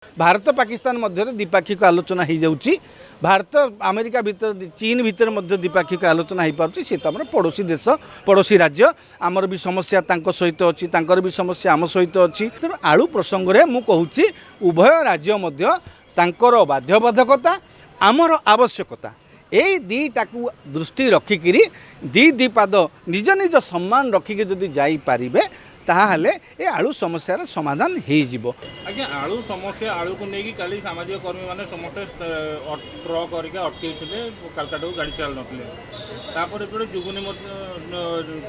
भारत पाकिस्तान मध्य द्विपाक्षिक आलोचना हो जाऊँगी। भारत अमेरिका भीतर चीन भीतर मध्य द्विपाक्षिक आलोचना हो पार्टी सी तो आम पड़ोसी देश पड़ोसी राज्य आमर भी समस्या सहित अच्छी तांकर भी समस्या आम सहित अच्छी। तेणु आलू प्रसंग में मुझे कहूँ उभय राज्य मध्य तांकर बाध्यबाधकता आमर आवश्यकता यही दीटा को दृष्टि रखिकी दीपाद निज निज सम्मान रखिकी जदि जापारे ताहले ए आलू समस्यार समाधान हो। आज्ञा आलू समस्या आलू को लेकिन काली सामाजिक कर्मी मैंने समस्त ट्रक करके अटकई थे कालकाटा गाड़ी चल नापर एपटे जुगुनी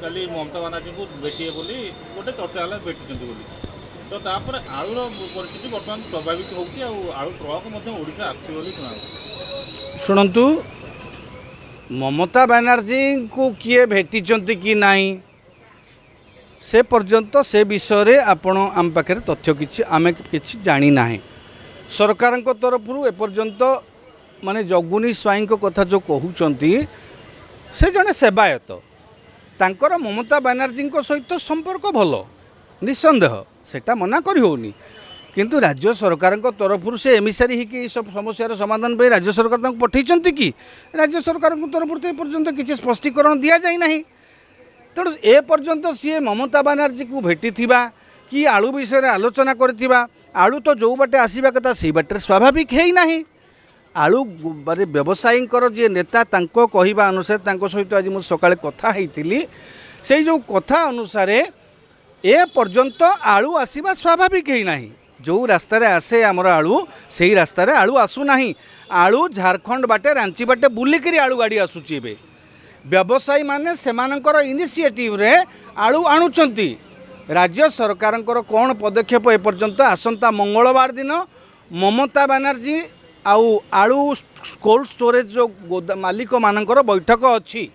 काली ममता बानार्जी को भेटे बोली गोटे चर्चा है भेटी तो तापर आलूर परिस्थिति बर्तमान स्वाभाविक होलू ट्रक ओडिशा आसुना शुणु ममता बानार्जी को किए भेटी कि नहीं से पर्यंत से विषय रे आपण आम पाखे तथ्य किछि आमे किछि जानी ना। सरकार तरफ एपर्यंत माने जगुनी स्वाई कथा जो कहउचंती से जने सेवायत तांकर ममता बानार्जी सहित संपर्क भल निसंदेह सेटा मना करी होनी किंतु राज्य सरकार तरफ से एमिसारी ही सब समस्यार समाधान पे राज्य सरकार पठेइचंती कि राज्य सरकार तरफ तो एपर्यंत किछि स्पष्टीकरण दिया जाई नहीं। तेणु ए पर्यंत सी ममता बानार्जी को भेटी कि आलू विषय आलोचना करथिबा आलू तो जो बाटे आसवा कथा से बाटे स्वाभाविक है ना। आलू व्यवसायी जे नेता तांको कहिबा अनुसार सहित आज मुझे सकाळे कथा होइतिली से जो कथा अनुसार ए पर्यंत आलू आसवा स्वाभाविक है ना। जो रास्तार आसे आमर आलू से रास्तार आलू आसुना आलू झारखंड बाटे रांची बाटे बुलिकी आलू गाड़ी आसुची एबे व्यवसायी माने सेमानकर इनिशिएटिव रे आलू आणुचंती। राज्य सरकार कौन पदक्षेप एपर्यंत आसंता मंगलवार दिन ममता बानार्जी आउ आलू कोल्ड स्टोरेज जो मालिक मानकर बैठक अच्छी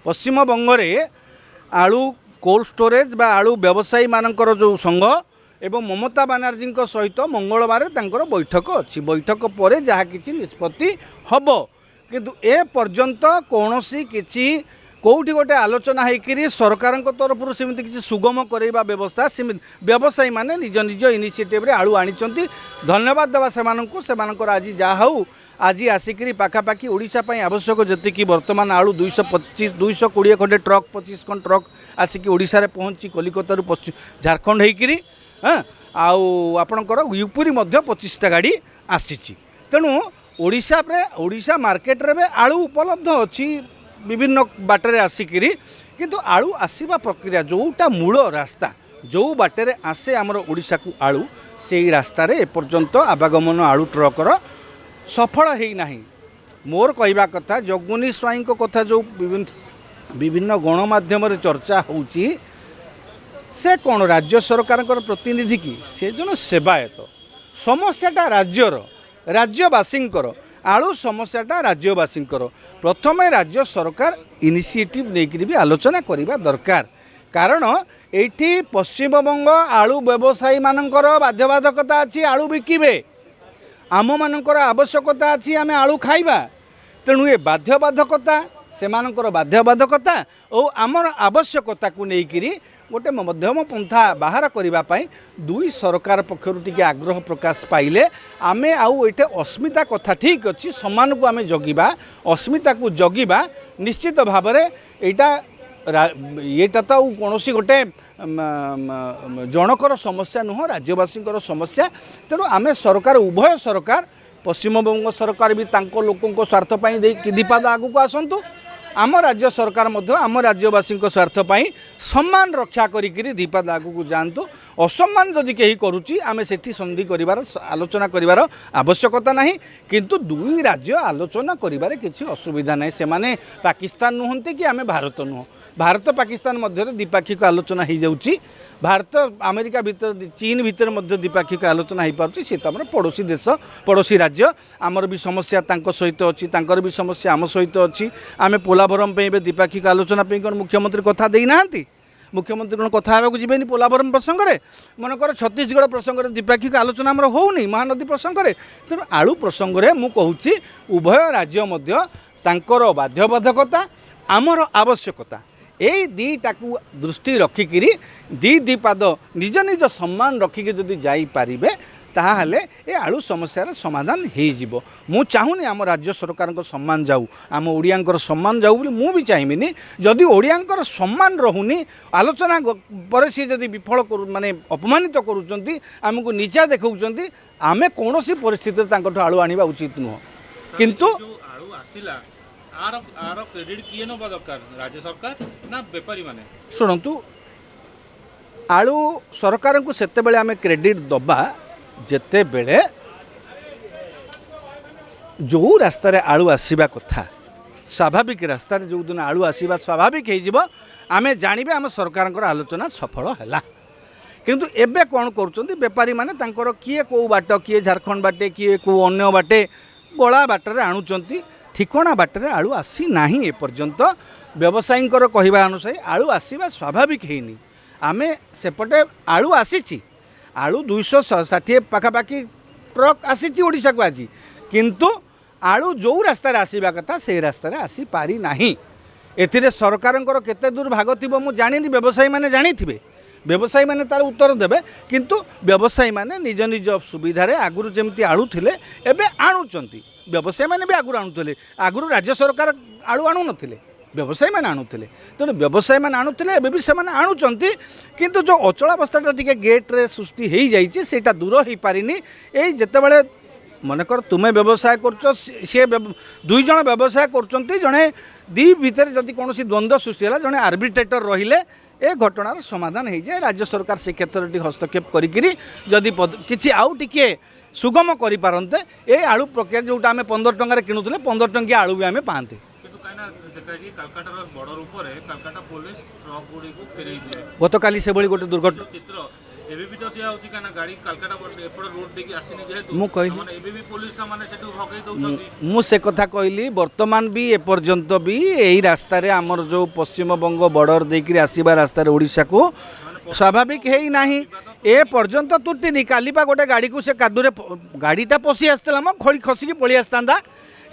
पश्चिम बंग रे आलू कोल्ड स्टोरेज बा आलू व्यवसायी मानकर जो संघ एवं ममता बानार्जी सहित मंगलवार तांकर बैठक अच्छी बैठक पर जहाँ किसी निष्पत्ति हब किंतु ए पर्यंत कौन सी किसी कौटी गोटे आलोचना होकर सरकार तरफ सेमती किसी सुगम करवा व्यवस्था व्यवसायी माने निज निज इनिशिएटिव रे आलू आनी धन्यवाद देवा से आज जहाँ हूँ आज आसिक पाखापाखि ओडिशा पई आवश्यक जी वर्तमान आलू 220 खंडे ट्रक 25 खंड ट्रक आसिक ओडिशा रे पहुँची कलिकता पश्चिम झारखंड होकर हाँ आपणकर यूपी 25टा गाड़ी आसी। तेणु ओडिशा मार्केट रे आलू उपलब्ध अच्छी विभिन्न बाटर आसिकी किंतु आलू आसवा प्रक्रिया जोटा मूल रास्ता जो बाटर आसे आमर ओडिशा को आलू से रास्तार एपर्यंत आवागमन आलू ट्रकर सफल है ना। मोर कहवा कथा जगुनी स्वाई कथा जो विभिन्न गणमाध्यम चर्चा होची से कौन राज्य सरकार प्रतिनिधि की से जन सेवायत समस्याटा राज्यर राज्यवासींकर आलू समस्याटा राज्यवासींकर प्रथम राज्य सरकार इनिशिएटिव लेकर भी आलोचना करने दरकार कारण एठी पश्चिमबंग आलू व्यवसायी मानकर बाध्यबाधकता अच्छी आलू बिकिबे आम मानकर आवश्यकता अच्छी आम आलू खाइबा तेणु ए बाध्यबाधकता सेमानकर बाध्यबाधकता और आमर आवश्यकता को लेकर गोटे मध्यम पंथा बाहर करने दुई सरकार पक्षर टी आग्रह प्रकाश पाइले आमे आउ एटे अस्मिता कथा ठीक अच्छी सम्मान को आमे जगिबा अस्मिता को जगिबा निश्चित भाव में यहाँ तो कौन गोटे जनकर समस्या नुह राज्यवासी समस्या। तेणु आमे सरकार उभय सरकार पश्चिमबंग सरकार भी तांको लोकों स्वार्थपाई दीपाद आगू आसतु आम राज्य सरकार आम राज्यवासी स्वार्थपाई सम्मान रक्षा करी दीपाद आगू जातु असम्मान जदि कहीं करुच्ची आम से संधि कर आलोचना कर आवश्यकता नहीं किंतु दुई राज्य आलोचना करिबारे किसी असुविधा नहीं। से माने पाकिस्तान नुहंती कि आम भारत नुह भारत पाकिस्तान मध्य द्विपाक्षिक आलोचना हो जाऊँगी। भारत अमेरिका भीतर चीन भीतर मध्य द्विपाक्षिक आलोचना हो पार्टी सी तो आम पड़ोसी देश पड़ोसी राज्य आमर भी समस्या सहित अच्छी तांकर भी समस्या आम सहित अच्छी आम पोलाभरम पे द्विपाक्षिक आलोचना कौन मुख्यमंत्री कथा देना मुख्यमंत्री कौन कथा होगा जी पोलाभरम प्रसंग में मनकर छत्तीसगढ़ प्रसंग में द्विपाक्षिक आलोचना आमर होनी महानदी प्रसंग में तेणु आलू प्रसंग में मुझे उभय राज्य मध्य तांकर बाध्यबाधकता आमर आवश्यकता यही दीटा को दृष्टि रखिकी दीपाद निज निज सम्मान रखिकी जदि जापारे ताहले ए आलू समस्यार समाधान हो मु चाहूनी आम राज्य सरकार सम्मान जाऊ आम ओडियांकर सम्मान जाऊ बोली मु भी चाहिए जदि ओडियांकर सम्मान रहुनी आलोचना पर सी जदि विफल माने अपमानित करुँच आमको नीचा देखा आमे कौन सी परिस्थिति आलू आनिबा उचित नुह किंतु आलू आसिला आर क्रेडिट किए नबा दरकार राज्य सरकार ना बेपारी माने शुणु आलू सरकार को सेते बेले आमे क्रेडिट दबा जेते बेले जो रास्तार आलू आसवा कथा स्वाभाविक रास्तार जो दिन आलू आसवा स्वाभाविक हो आमे जानिबे आम सरकार आलोचना सफल है किंतु एबे कौन कर बेपारी माने तांकर किए कौ बाट किए झारखंड बाटे किए कौ अन्य बाटे गला बाटर आणुचंती ठिकणा बाटर आलू आसी नाही एपर्यंत व्यवसायी कहवा अनुसार आलू आसवा स्वाभाविक हैनी आमे सेपटे आलू आसीची आलू 260 पाखापाखि ट्रक आसी ओडिशा को आज किंतु आलू जो रास्तार आसवा कथा से रास्तार आसी पारी नाही एथिरे सरकारंकर केते दूर भाग थिबो मु जानिनी व्यवसायी माने जानिथिबे व्यवसायी माने तार उत्तर देबे किंतु व्यवसायी माने निज निज सुविधा रे आगुरु जेमती आलू थिले एबे आणुचंती व्यवसायी माने भी आगुरु आणुथिले आगुरु राज्य सरकार आलू आणु नथिले व्यवसायी मैंने आणुले तेणु व्यवसायी मैंने आणुले एवं भी से आणुंट किंतु जो अचलावस्था टी गेट्रे सृष्टि हो जाटा दूर हो पारिनी यही जिते बड़े मनकर तुम्हें व्यवसाय कर सी दुई जन व्यवसाय कर जड़े दी भितर जदि कौन द्वंद्व सृष्टि है जड़े आर्बिट्रेटर रहिले ए घटनार समाधान हो जाए राज्य सरकार से क्षेत्र में हस्तक्षेप करी किसी आउ टिके सुगम करें ये आलू प्रक्रिया जोटा आम 15 टंकार किणुले 15 टंकिया आलू भी आम पाते गत काली से गोटे दुर्घटना चित्र एबे भी तो दिया होची काना गाड़ी कलकत्ता एपड़ रोड देखि आसीनी जेहेतु मु कहि माने एबे भी पुलिस का माने सेटु भगै दउछंती मु से कथा कहली वर्तमान भी ए पर्यंत भी एही रास्ता रे हमर जो पश्चिम बंग बॉर्डर देकि आसीबा रास्ता रे ओडिसा को स्वाभाविक है नाही ए पर्यंत तुटिनी कालीपा गोटे गाड़ी को से कादुरे गाड़ीटा पशि आसला म खड़ी खसिकी पळि आस्तांदा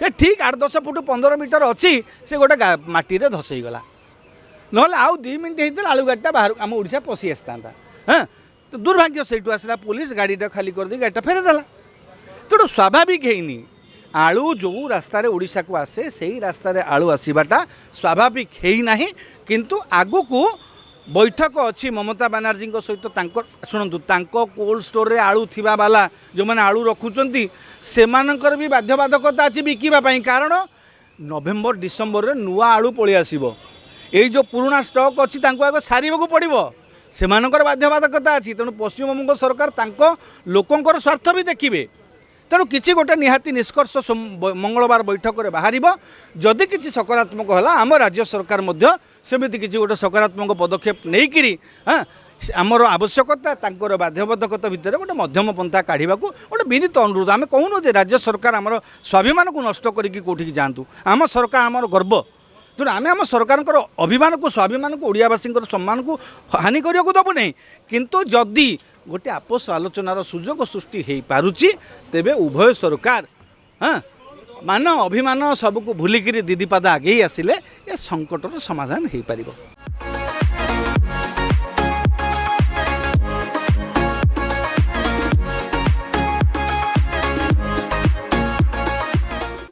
जे ठीक 8-10 फुट 15 मीटर अच्छी से गोटे माटी रे धसई गला नहले आउ 2 मिनिट हेतल आलू गाड़ीटा बाहर आम ओडिसा पशि आस्तांदा हां तो दुर्भाग्य से आसला पुलिस गाड़ीटा खाली कर दी गाड़ीटा फेरे देला तेणु स्वाभाविक है आलू जो रास्तार ओडिशा को आसे से ही रास्तार आलू आसवाटा स्वाभाविक है ना किंतु आगु को बैठक अच्छी ममता बानार्जी सहित शुणु कोल्ड स्टोर रे आलू थिबा वाला जो मैंने आलू रखुंट से भी बाध्यबाधकता अच्छी बिकवाई कारण नवेम्बर डिसेम्बर रे नुआ आलू पलि आसो ये जो पुराना स्टॉक अच्छी आगे सारे पड़ो से बाध्यबाधकता अच्छी तेणु पश्चिमबंग सरकार लोकंर स्वार्थ भी देखिए तेणु किसी गोटे निहाती निष्कर्ष मंगलवार बैठक में बाहर जदि किसी सकारात्मक है आम राज्य सरकार सेमती किसी गोटे सकारात्मक पदक्षेप नहीं हाँ आमर आवश्यकता तांकर बाध्यबाधकता भितर गोटे मध्यम पंथा काढ़ा गोटे विनीत अनुरोध आम कहूनु जे राज्य सरकार आमर स्वाभिमान को नष्ट करके कौटिक जातु आम सरकार आमर गर्व तेणु आम आम सरकार अभिमान को स्वाभिमान को ओडियावासी सम्मान को हानि करने को दबु नहीं किंतु जदि गोटे आपस आलोचनार सुजोग सृष्टि हो पारुची तेबे उभय सरकार हाँ मान अभिमान सबको भूलिकी दीदी पाद आगे आसिले ए संकटर समाधान हो पार।